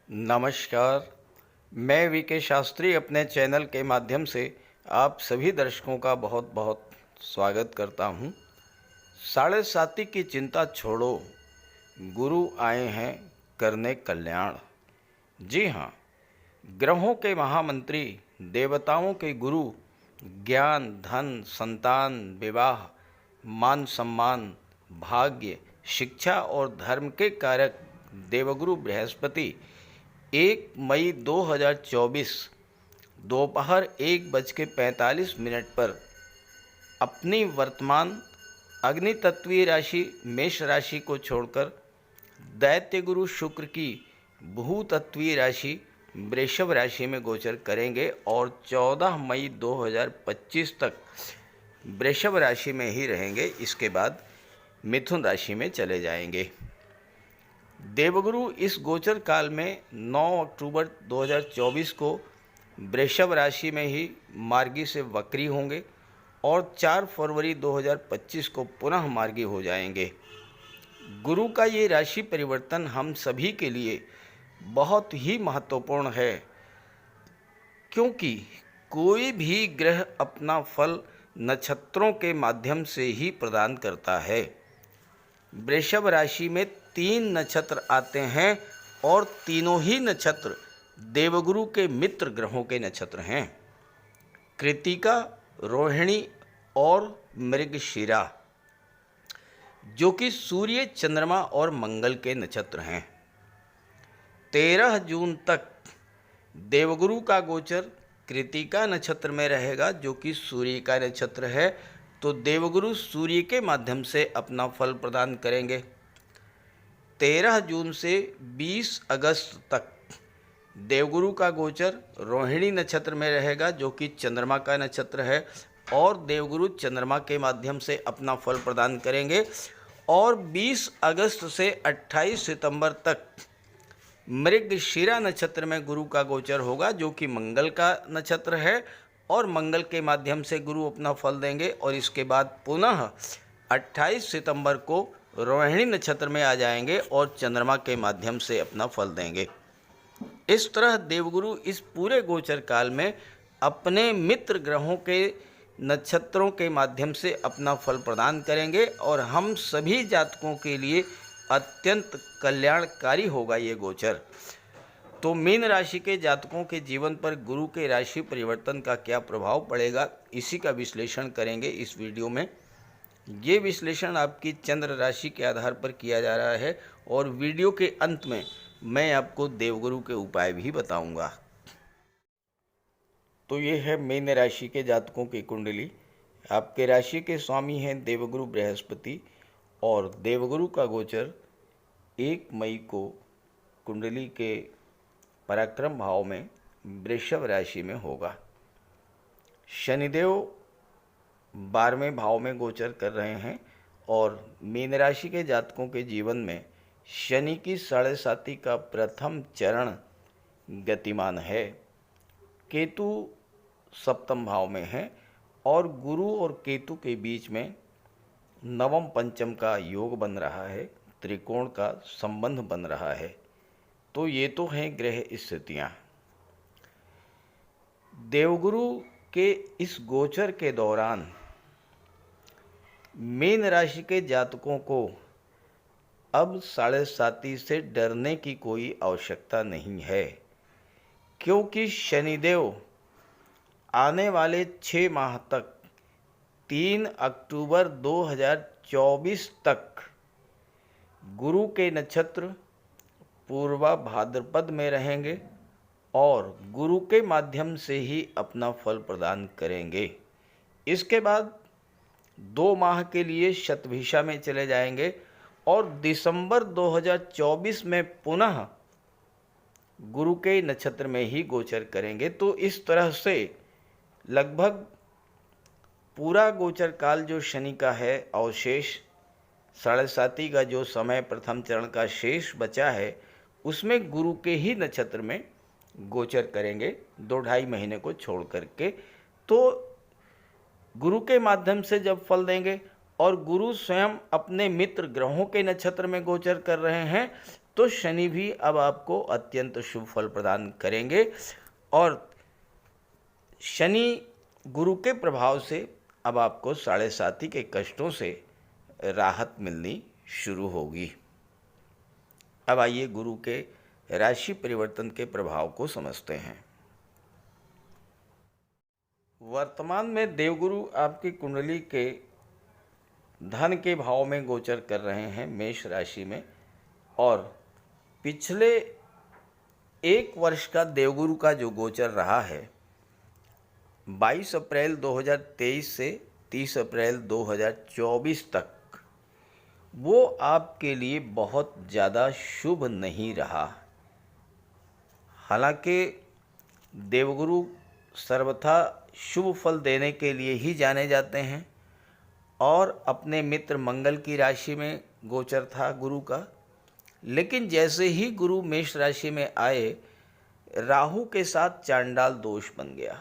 नमस्कार। मैं वीके शास्त्री अपने चैनल के माध्यम से आप सभी दर्शकों का बहुत बहुत स्वागत करता हूं। साढ़े साती की चिंता छोड़ो, गुरु आए हैं करने कल्याण। जी हाँ, ग्रहों के महामंत्री, देवताओं के गुरु, ज्ञान, धन, संतान, विवाह, मान सम्मान, भाग्य, शिक्षा और धर्म के कारक देवगुरु बृहस्पति 1 मई 2024 दोपहर 1:45 पर अपनी वर्तमान अग्नि तत्वीय राशि मेष राशि को छोड़कर दैत्य गुरु शुक्र की भू तत्वीय राशि वृषभ राशि में गोचर करेंगे और 14 मई 2025 तक वृषभ राशि में ही रहेंगे। इसके बाद मिथुन राशि में चले जाएंगे। देवगुरु इस गोचर काल में 9 अक्टूबर 2024 को वृषभ राशि में ही मार्गी से वक्री होंगे और 4 फरवरी 2025 को पुनः मार्गी हो जाएंगे। गुरु का ये राशि परिवर्तन हम सभी के लिए बहुत ही महत्वपूर्ण है, क्योंकि कोई भी ग्रह अपना फल नक्षत्रों के माध्यम से ही प्रदान करता है। वृषभ राशि में 3 नक्षत्र आते हैं और तीनों ही नक्षत्र देवगुरु के मित्र ग्रहों के नक्षत्र हैं। कृतिका, रोहिणी और मृगशिरा, जो कि सूर्य, चंद्रमा और मंगल के नक्षत्र हैं। 13 जून तक देवगुरु का गोचर कृतिका नक्षत्र में रहेगा, जो कि सूर्य का नक्षत्र है। तो देवगुरु सूर्य के माध्यम से अपना फल प्रदान करेंगे। 13 जून से 20 अगस्त तक देवगुरु का गोचर रोहिणी नक्षत्र में रहेगा, जो कि चंद्रमा का नक्षत्र है, और देवगुरु चंद्रमा के माध्यम से अपना फल प्रदान करेंगे। और 20 अगस्त से 28 सितंबर तक मृगशिरा नक्षत्र में गुरु का गोचर होगा, जो कि मंगल का नक्षत्र है, और मंगल के माध्यम से गुरु अपना फल देंगे। और इसके बाद पुनः 28 सितंबर को रोहिणी नक्षत्र में आ जाएंगे और चंद्रमा के माध्यम से अपना फल देंगे। इस तरह देवगुरु इस पूरे गोचर काल में अपने मित्र ग्रहों के नक्षत्रों के माध्यम से अपना फल प्रदान करेंगे और हम सभी जातकों के लिए अत्यंत कल्याणकारी होगा ये गोचर। तो मीन राशि के जातकों के जीवन पर गुरु के राशि परिवर्तन का क्या प्रभाव पड़ेगा, इसी का विश्लेषण करेंगे इस वीडियो में। ये विश्लेषण आपकी चंद्र राशि के आधार पर किया जा रहा है और वीडियो के अंत में मैं आपको देवगुरु के उपाय भी बताऊंगा। तो ये है मीन राशि के जातकों की कुंडली। आपके राशि के स्वामी हैं देवगुरु बृहस्पति और देवगुरु का गोचर 1 मई को कुंडली के पराक्रम भाव में वृषभ राशि में होगा। शनिदेव 12वें भाव में गोचर कर रहे हैं और मीन राशि के जातकों के जीवन में शनि की साढ़े साती का प्रथम चरण गतिमान है। केतु 7वें भाव में है और गुरु और केतु के बीच में नवम पंचम का योग बन रहा है, त्रिकोण का संबंध बन रहा है। तो ये तो हैं ग्रह स्थितियाँ। देवगुरु के इस गोचर के दौरान मीन राशि के जातकों को अब साढ़े साती से डरने की कोई आवश्यकता नहीं है, क्योंकि शनिदेव आने वाले 6 माह तक 3 अक्टूबर 2024 तक गुरु के नक्षत्र पूर्वा भाद्रपद में रहेंगे और गुरु के माध्यम से ही अपना फल प्रदान करेंगे। इसके बाद 2 माह के लिए शतभिषा में चले जाएंगे और दिसंबर 2024 में पुनः गुरु के नक्षत्र में ही गोचर करेंगे। तो इस तरह से लगभग पूरा गोचर काल जो शनि का है, अवशेष साढ़े साती का जो समय प्रथम चरण का शेष बचा है, उसमें गुरु के ही नक्षत्र में गोचर करेंगे 2-2.5 महीने को छोड़ करके। तो गुरु के माध्यम से जब फल देंगे और गुरु स्वयं अपने मित्र ग्रहों के नक्षत्र में गोचर कर रहे हैं, तो शनि भी अब आपको अत्यंत शुभ फल प्रदान करेंगे और शनि गुरु के प्रभाव से अब आपको 7.5 के कष्टों से राहत मिलनी शुरू होगी। अब आइए गुरु के राशि परिवर्तन के प्रभाव को समझते हैं। वर्तमान में देवगुरु आपकी कुंडली के धन के भाव में गोचर कर रहे हैं मेष राशि में, और पिछले 1 वर्ष का देवगुरु का जो गोचर रहा है 22 अप्रैल 2023 से 30 अप्रैल 2024 तक, वो आपके लिए बहुत ज़्यादा शुभ नहीं रहा। हालांकि देवगुरु सर्वथा शुभ फल देने के लिए ही जाने जाते हैं और अपने मित्र मंगल की राशि में गोचर था गुरु का, लेकिन जैसे ही गुरु मेष राशि में आए राहु के साथ चांडाल दोष बन गया।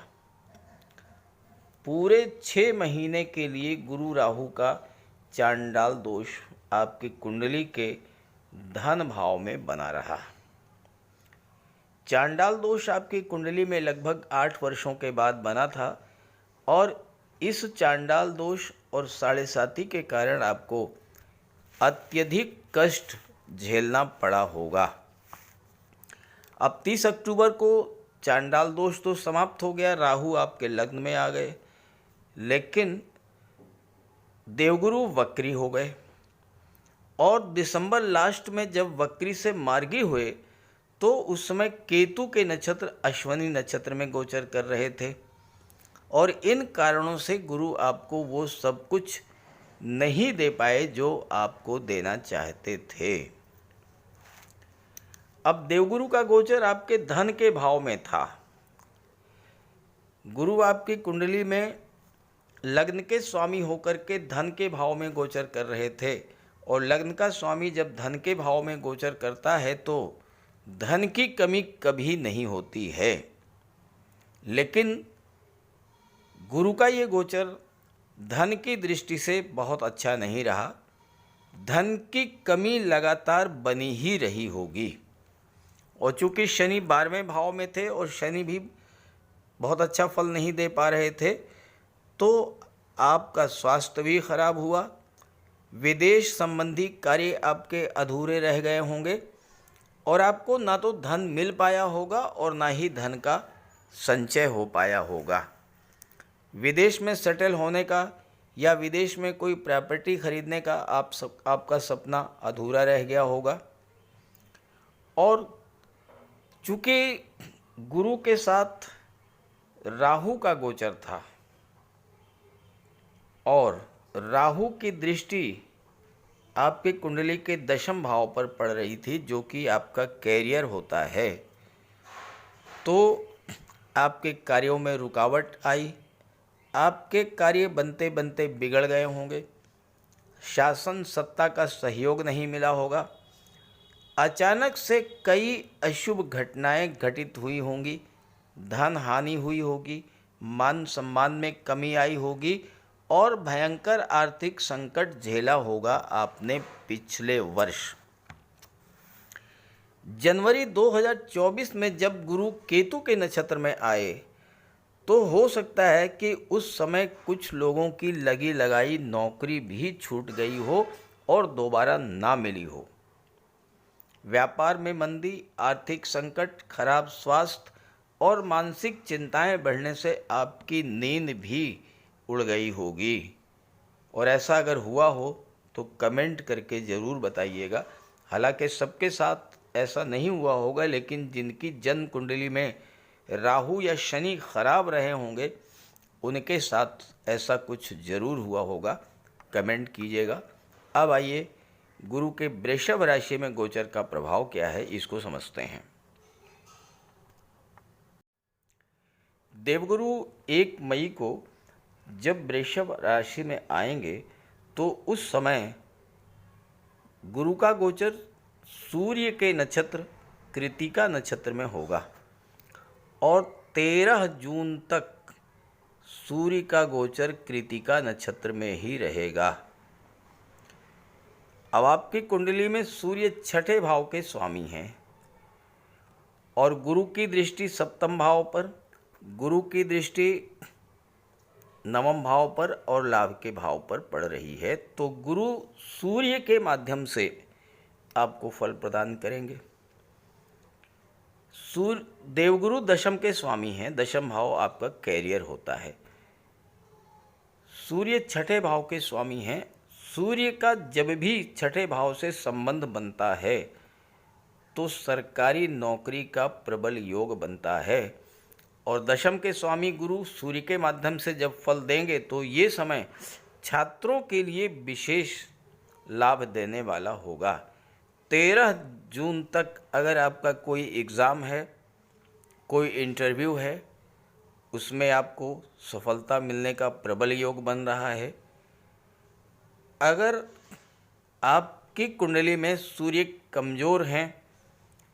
पूरे 6 महीने के लिए गुरु राहु का चांडाल दोष आपकी कुंडली के धन भाव में बना रहा। चांडाल दोष आपकी कुंडली में लगभग 8 वर्षों के बाद बना था और इस चांडाल दोष और 7.5 के कारण आपको अत्यधिक कष्ट झेलना पड़ा होगा। अब 30 अक्टूबर को चांडाल दोष तो समाप्त हो गया, राहु आपके लग्न में आ गए, लेकिन देवगुरु वक्री हो गए और दिसंबर लास्ट में जब वक्री से मार्गी हुए तो उस समय केतु के नक्षत्र अश्विनी नक्षत्र में गोचर कर रहे थे और इन कारणों से गुरु आपको वो सब कुछ नहीं दे पाए जो आपको देना चाहते थे। अब देवगुरु का गोचर आपके धन के भाव में था। गुरु आपकी कुंडली में लग्न के स्वामी होकर के धन के भाव में गोचर कर रहे थे और लग्न का स्वामी जब धन के भाव में गोचर करता है तो धन की कमी कभी नहीं होती है, लेकिन गुरु का ये गोचर धन की दृष्टि से बहुत अच्छा नहीं रहा। धन की कमी लगातार बनी ही रही होगी और चूंकि शनि 12वें भाव में थे और शनि भी बहुत अच्छा फल नहीं दे पा रहे थे तो आपका स्वास्थ्य भी खराब हुआ। विदेश संबंधी कार्य आपके अधूरे रह गए होंगे और आपको ना तो धन मिल पाया होगा और ना ही धन का संचय हो पाया होगा। विदेश में सेटल होने का या विदेश में कोई प्रॉपर्टी खरीदने का आपका सपना अधूरा रह गया होगा। और चूँकि गुरु के साथ राहु का गोचर था और राहु की दृष्टि आपकी कुंडली के 10वें भाव पर पड़ रही थी जो कि आपका कैरियर होता है, तो आपके कार्यों में रुकावट आई, आपके कार्य बनते बनते बिगड़ गए होंगे, शासन सत्ता का सहयोग नहीं मिला होगा, अचानक से कई अशुभ घटनाएं घटित हुई होंगी, धन हानि हुई होगी, मान सम्मान में कमी आई होगी और भयंकर आर्थिक संकट झेला होगा आपने पिछले वर्ष। जनवरी 2024 में जब गुरु केतु के नक्षत्र में आए तो हो सकता है कि उस समय कुछ लोगों की लगी लगाई नौकरी भी छूट गई हो और दोबारा ना मिली हो। व्यापार में मंदी, आर्थिक संकट, खराब स्वास्थ्य और मानसिक चिंताएं बढ़ने से आपकी नींद भी उड़ गई होगी और ऐसा अगर हुआ हो तो कमेंट करके ज़रूर बताइएगा। हालांकि सबके साथ ऐसा नहीं हुआ होगा, लेकिन जिनकी जन्म कुंडली में राहु या शनि खराब रहे होंगे उनके साथ ऐसा कुछ ज़रूर हुआ होगा। कमेंट कीजिएगा। अब आइए गुरु के वृषभ राशि में गोचर का प्रभाव क्या है इसको समझते हैं। देवगुरु 1 मई को जब वृषभ राशि में आएंगे तो उस समय गुरु का गोचर सूर्य के नक्षत्र कृतिका नक्षत्र में होगा और 13 जून तक सूर्य का गोचर कृतिका नक्षत्र में ही रहेगा। अब आपकी कुंडली में सूर्य छठे भाव के स्वामी हैं और गुरु की दृष्टि सप्तम भाव पर, गुरु की दृष्टि नवम भाव पर और लाभ के भाव पर पड़ रही है। तो गुरु सूर्य के माध्यम से आपको फल प्रदान करेंगे। सूर्य देवगुरु दशम के स्वामी हैं, दशम भाव आपका कैरियर होता है। सूर्य छठे भाव के स्वामी हैं। सूर्य का जब भी छठे भाव से संबंध बनता है तो सरकारी नौकरी का प्रबल योग बनता है। और दशम के स्वामी गुरु सूर्य के माध्यम से जब फल देंगे तो ये समय छात्रों के लिए विशेष लाभ देने वाला होगा। 13 जून तक अगर आपका कोई एग्ज़ाम है, कोई इंटरव्यू है, उसमें आपको सफलता मिलने का प्रबल योग बन रहा है। अगर आपकी कुंडली में सूर्य कमज़ोर हैं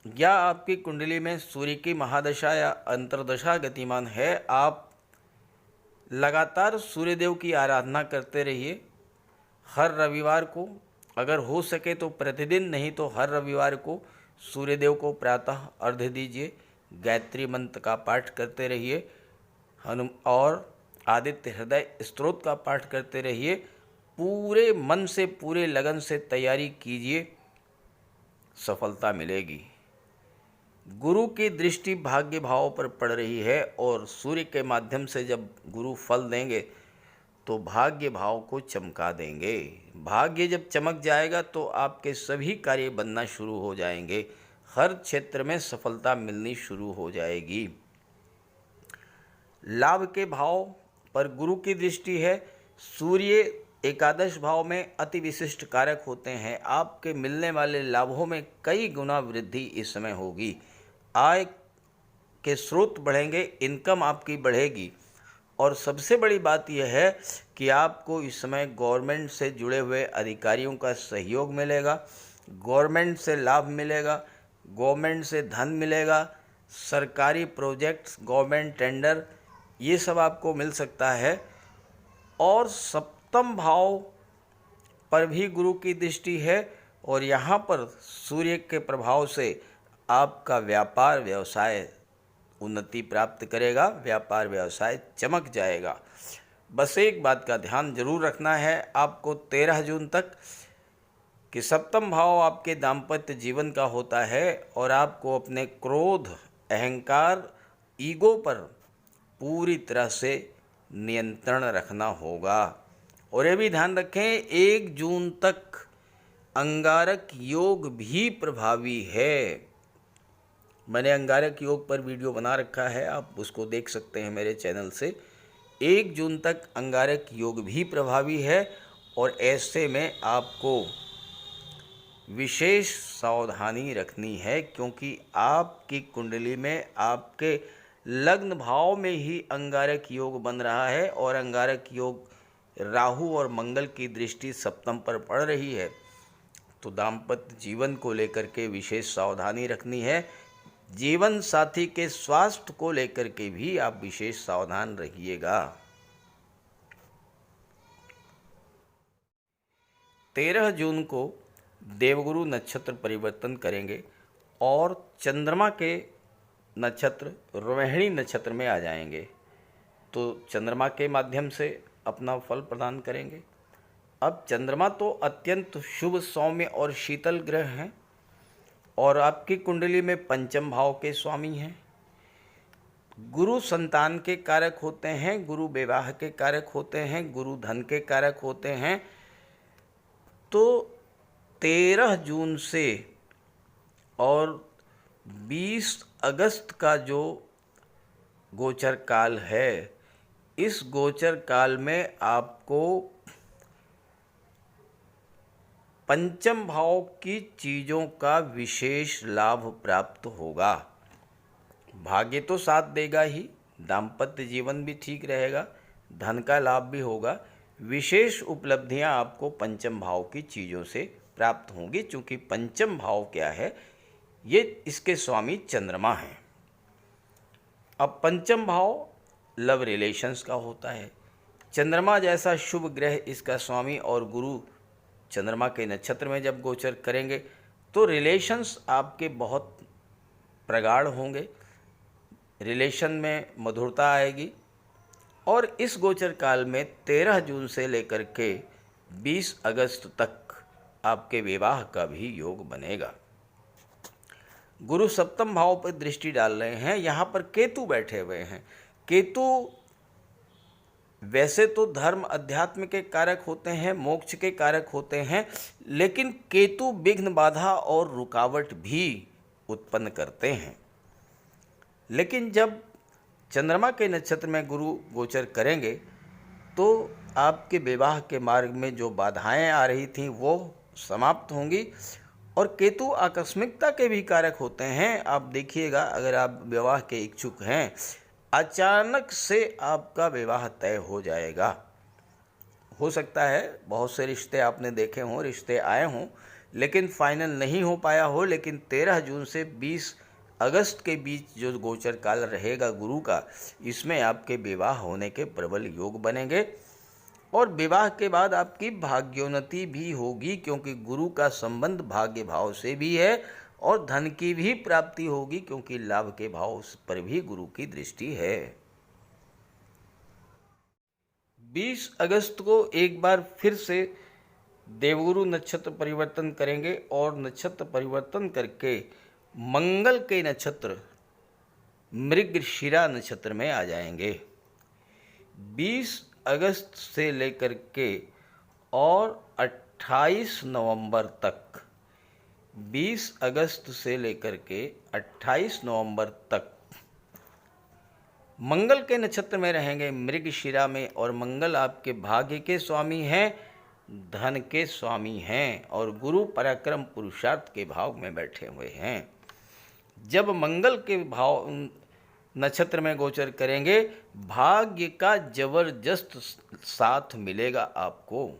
या आपकी कुंडली में सूर्य की महादशा या अंतर्दशा गतिमान है, आप लगातार सूर्यदेव की आराधना करते रहिए। हर रविवार को, अगर हो सके तो प्रतिदिन, नहीं तो हर रविवार को सूर्यदेव को प्रातः अर्घ्य दीजिए। गायत्री मंत्र का पाठ करते रहिए और आदित्य हृदय स्तोत्र का पाठ करते रहिए। पूरे मन से, पूरे लगन से तैयारी कीजिए, सफलता मिलेगी। गुरु की दृष्टि भाग्य भाव पर पड़ रही है और सूर्य के माध्यम से जब गुरु फल देंगे तो भाग्य भाव को चमका देंगे। भाग्य जब चमक जाएगा तो आपके सभी कार्य बनना शुरू हो जाएंगे, हर क्षेत्र में सफलता मिलनी शुरू हो जाएगी। लाभ के भाव पर गुरु की दृष्टि है। सूर्य एकादश भाव में अति विशिष्ट कारक होते हैं। आपके मिलने वाले लाभों में कई गुना वृद्धि इस समय होगी। आय के स्रोत बढ़ेंगे, इनकम आपकी बढ़ेगी। और सबसे बड़ी बात यह है कि आपको इस समय गवर्नमेंट से जुड़े हुए अधिकारियों का सहयोग मिलेगा, गवर्नमेंट से लाभ मिलेगा, गवर्नमेंट से धन मिलेगा, सरकारी प्रोजेक्ट्स, गवर्नमेंट टेंडर, ये सब आपको मिल सकता है। और सप्तम भाव पर भी गुरु की दृष्टि है और यहाँ पर सूर्य के प्रभाव से आपका व्यापार व्यवसाय उन्नति प्राप्त करेगा, व्यापार व्यवसाय चमक जाएगा। बस एक बात का ध्यान जरूर रखना है आपको 13 जून तक कि सप्तम भाव आपके दाम्पत्य जीवन का होता है और आपको अपने क्रोध, अहंकार, ईगो पर पूरी तरह से नियंत्रण रखना होगा। और ये भी ध्यान रखें 1 जून तक अंगारक योग भी प्रभावी है। मैंने अंगारक योग पर वीडियो बना रखा है, आप उसको देख सकते हैं मेरे चैनल से। 1 जून तक अंगारक योग भी प्रभावी है और ऐसे में आपको विशेष सावधानी रखनी है क्योंकि आपकी कुंडली में आपके लग्न भाव में ही अंगारक योग बन रहा है और अंगारक योग राहु और मंगल की दृष्टि सप्तम पर पड़ रही है। तो दाम्पत्य जीवन को लेकर के विशेष सावधानी रखनी है। जीवन साथी के स्वास्थ्य को लेकर के भी आप विशेष सावधान रहिएगा। 13 जून को देवगुरु नक्षत्र परिवर्तन करेंगे और चंद्रमा के नक्षत्र रोहिणी नक्षत्र में आ जाएंगे, तो चंद्रमा के माध्यम से अपना फल प्रदान करेंगे। अब चंद्रमा तो अत्यंत शुभ, सौम्य और शीतल ग्रह हैं और आपकी कुंडली में पंचम भाव के स्वामी हैं। गुरु संतान के कारक होते हैं, गुरु विवाह के कारक होते हैं, गुरु धन के कारक होते हैं। तो 13 जून से और 20 अगस्त का जो गोचर काल है, इस गोचर काल में आपको पंचम भाव की चीज़ों का विशेष लाभ प्राप्त होगा। भाग्य तो साथ देगा ही, दाम्पत्य जीवन भी ठीक रहेगा, धन का लाभ भी होगा। विशेष उपलब्धियां आपको पंचम भाव की चीज़ों से प्राप्त होंगी क्योंकि पंचम भाव क्या है, ये इसके स्वामी चंद्रमा हैं। अब पंचम भाव लव रिलेशंस का होता है। चंद्रमा जैसा शुभ ग्रह इसका स्वामी और गुरु चंद्रमा के नक्षत्र में जब गोचर करेंगे तो रिलेशंस आपके बहुत प्रगाढ़ होंगे, रिलेशन में मधुरता आएगी। और इस गोचर काल में 13 जून से लेकर के 20 अगस्त तक आपके विवाह का भी योग बनेगा। गुरु सप्तम भाव पर दृष्टि डाल रहे हैं, यहाँ पर केतु बैठे हुए हैं। केतु वैसे तो धर्म अध्यात्म के कारक होते हैं, मोक्ष के कारक होते हैं, लेकिन केतु विघ्न बाधा और रुकावट भी उत्पन्न करते हैं। लेकिन जब चंद्रमा के नक्षत्र में गुरु गोचर करेंगे तो आपके विवाह के मार्ग में जो बाधाएं आ रही थीं वो समाप्त होंगी। और केतु आकस्मिकता के भी कारक होते हैं। आप देखिएगा, अगर आप विवाह के इच्छुक हैं, अचानक से आपका विवाह तय हो जाएगा। हो सकता है बहुत से रिश्ते आपने देखे हों, रिश्ते आए हों, लेकिन फाइनल नहीं हो पाया हो। लेकिन 13 जून से 20 अगस्त के बीच जो गोचर काल रहेगा गुरु का, इसमें आपके विवाह होने के प्रबल योग बनेंगे। और विवाह के बाद आपकी भाग्योन्नति भी होगी, क्योंकि गुरु का संबंध भाग्य भाव से भी है। और धन की भी प्राप्ति होगी, क्योंकि लाभ के भाव पर भी गुरु की दृष्टि है। 20 अगस्त को एक बार फिर से देवगुरु नक्षत्र परिवर्तन करेंगे और नक्षत्र परिवर्तन करके मंगल के नक्षत्र मृगशिरा नक्षत्र में आ जाएंगे। 20 अगस्त से लेकर के और 28 नवंबर तक, 20 अगस्त से लेकर के 28 नवंबर तक मंगल के नक्षत्र में रहेंगे, मृगशिरा में। और मंगल आपके भाग्य के स्वामी हैं, धन के स्वामी हैं, और गुरु पराक्रम पुरुषार्थ के भाव में बैठे हुए हैं। जब मंगल के भाव नक्षत्र में गोचर करेंगे, भाग्य का जबरदस्त साथ मिलेगा आपको।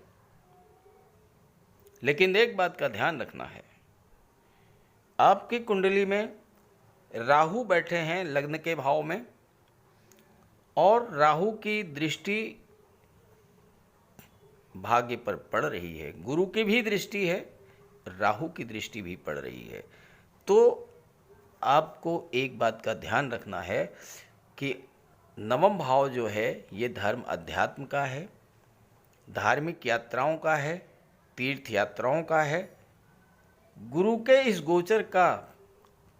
लेकिन एक बात का ध्यान रखना है, आपकी कुंडली में राहु बैठे हैं लग्न के भाव में, और राहु की दृष्टि भाग्य पर पड़ रही है। गुरु की भी दृष्टि है, राहु की दृष्टि भी पड़ रही है। तो आपको एक बात का ध्यान रखना है कि नवम भाव जो है ये धर्म अध्यात्म का है, धार्मिक यात्राओं का है, तीर्थ यात्राओं का है। गुरु के इस गोचर का,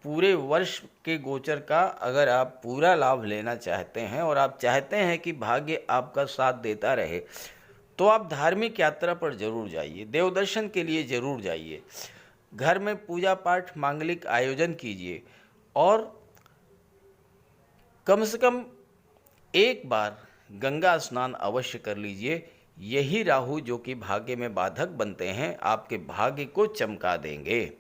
पूरे वर्ष के गोचर का अगर आप पूरा लाभ लेना चाहते हैं और आप चाहते हैं कि भाग्य आपका साथ देता रहे, तो आप धार्मिक यात्रा पर जरूर जाइए, देव दर्शन के लिए जरूर जाइए, घर में पूजा पाठ मांगलिक आयोजन कीजिए, और कम से कम एक बार गंगा स्नान अवश्य कर लीजिए। यही राहु जो कि भाग्य में बाधक बनते हैं, आपके भाग्य को चमका देंगे।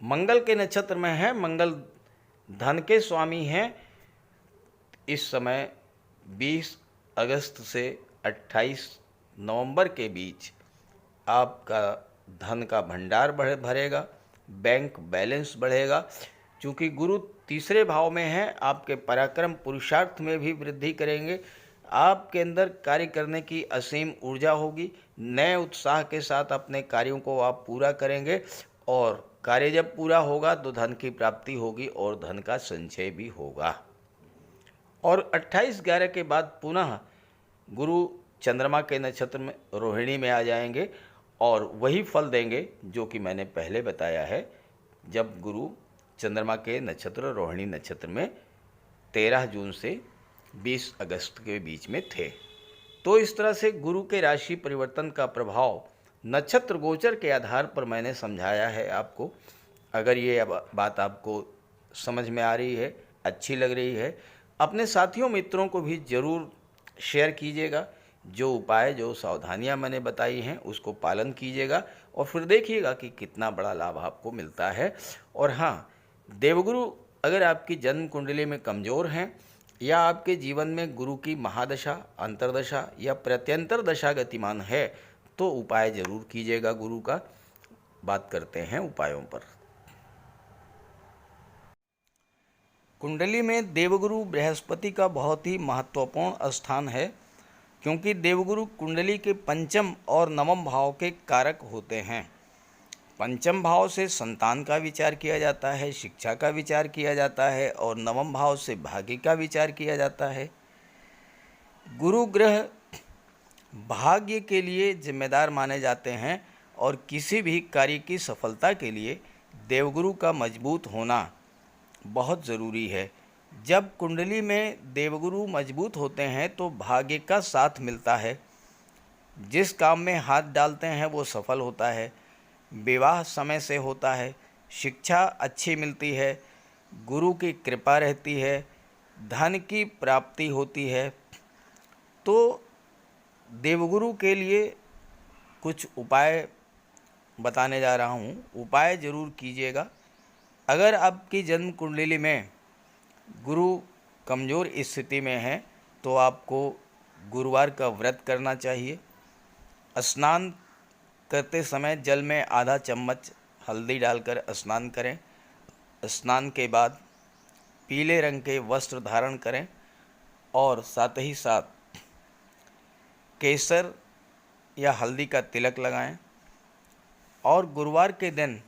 मंगल के नक्षत्र में है, मंगल धन के स्वामी हैं। इस समय 20 अगस्त से 28 नवंबर के बीच आपका धन का भंडार भरेगा, बैंक बैलेंस बढ़ेगा। चूँकि गुरु तीसरे भाव में है, आपके पराक्रम पुरुषार्थ में भी वृद्धि करेंगे। आपके अंदर कार्य करने की असीम ऊर्जा होगी, नए उत्साह के साथ अपने कार्यों को आप पूरा करेंगे, और कार्य जब पूरा होगा तो धन की प्राप्ति होगी और धन का संचय भी होगा। और 28/11 के बाद पुनः गुरु चंद्रमा के नक्षत्र में रोहिणी में आ जाएंगे, और वही फल देंगे जो कि मैंने पहले बताया है, जब गुरु चंद्रमा के नक्षत्र रोहिणी नक्षत्र में 13 जून से 20 अगस्त के बीच में थे। तो इस तरह से गुरु के राशि परिवर्तन का प्रभाव नक्षत्र गोचर के आधार पर मैंने समझाया है आपको। अगर ये बात आपको समझ में आ रही है, अच्छी लग रही है, अपने साथियों मित्रों को भी ज़रूर शेयर कीजिएगा। जो उपाय, जो सावधानियां मैंने बताई हैं उसको पालन कीजिएगा, और फिर देखिएगा कि कितना बड़ा लाभ आपको मिलता है। और हाँ, देवगुरु अगर आपकी जन्म कुंडली में कमज़ोर हैं, या आपके जीवन में गुरु की महादशा, अंतरदशा या प्रत्यंतर दशा गतिमान है, तो उपाय जरूर कीजिएगा गुरु का। बात करते हैं उपायों पर। कुंडली में देवगुरु बृहस्पति का बहुत ही महत्वपूर्ण स्थान है, क्योंकि देवगुरु कुंडली के पंचम और नवम भाव के कारक होते हैं। पंचम भाव से संतान का विचार किया जाता है, शिक्षा का विचार किया जाता है, और नवम भाव से भाग्य का विचार किया जाता है। गुरु ग्रह भाग्य के लिए जिम्मेदार माने जाते हैं और किसी भी कार्य की सफलता के लिए देवगुरु का मजबूत होना बहुत ज़रूरी है। जब कुंडली में देवगुरु मजबूत होते हैं तो भाग्य का साथ मिलता है, जिस काम में हाथ डालते हैं वो सफल होता है, विवाह समय से होता है, शिक्षा अच्छी मिलती है, गुरु की कृपा रहती है, धन की प्राप्ति होती है। तो देवगुरु के लिए कुछ उपाय बताने जा रहा हूँ, उपाय ज़रूर कीजिएगा। अगर आपकी जन्म कुंडली में गुरु कमज़ोर स्थिति में है तो आपको गुरुवार का व्रत करना चाहिए। स्नान करते समय जल में आधा चम्मच हल्दी डालकर स्नान करें। स्नान के बाद पीले रंग के वस्त्र धारण करें और साथ ही साथ केसर या हल्दी का तिलक लगाएं और गुरुवार के दिन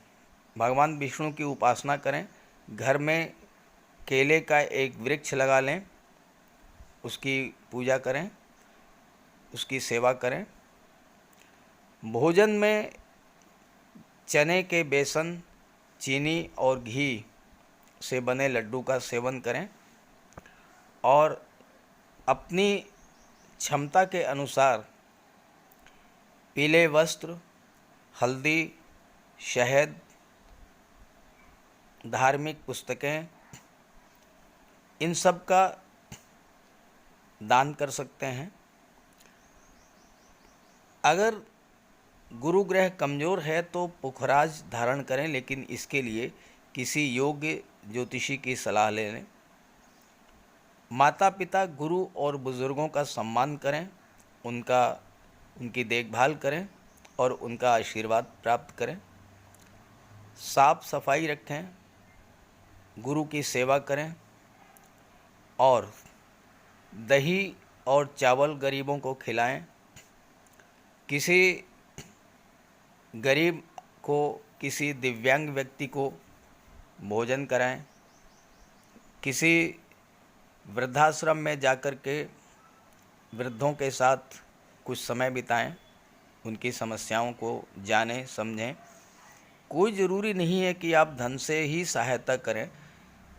भगवान विष्णु की उपासना करें। घर में केले का एक वृक्ष लगा लें, उसकी पूजा करें, उसकी सेवा करें। भोजन में चने के बेसन, चीनी और घी से बने लड्डू का सेवन करें और अपनी क्षमता के अनुसार पीले वस्त्र, हल्दी, शहद, धार्मिक पुस्तकें, इन सब का दान कर सकते हैं। अगर गुरु ग्रह कमज़ोर है तो पुखराज धारण करें, लेकिन इसके लिए किसी योग्य ज्योतिषी की सलाह ले लें। माता पिता, गुरु और बुज़ुर्गों का सम्मान करें, उनकी देखभाल करें और उनका आशीर्वाद प्राप्त करें। साफ सफाई रखें, गुरु की सेवा करें और दही और चावल गरीबों को खिलाएं। किसी गरीब को, किसी दिव्यांग व्यक्ति को भोजन कराएं। किसी वृद्धाश्रम में जाकर के वृद्धों के साथ कुछ समय बिताएं, उनकी समस्याओं को जानें, समझें। कोई ज़रूरी नहीं है कि आप धन से ही सहायता करें,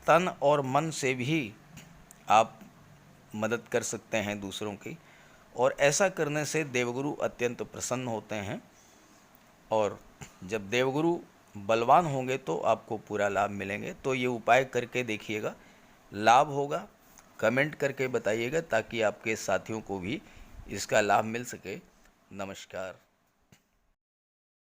तन और मन से भी आप मदद कर सकते हैं दूसरों की, और ऐसा करने से देवगुरु अत्यंत प्रसन्न होते हैं। और जब देवगुरु बलवान होंगे तो आपको पूरा लाभ मिलेंगे। तो ये उपाय करके देखिएगा, लाभ होगा। कमेंट करके बताइएगा ताकि आपके साथियों को भी इसका लाभ मिल सके। नमस्कार।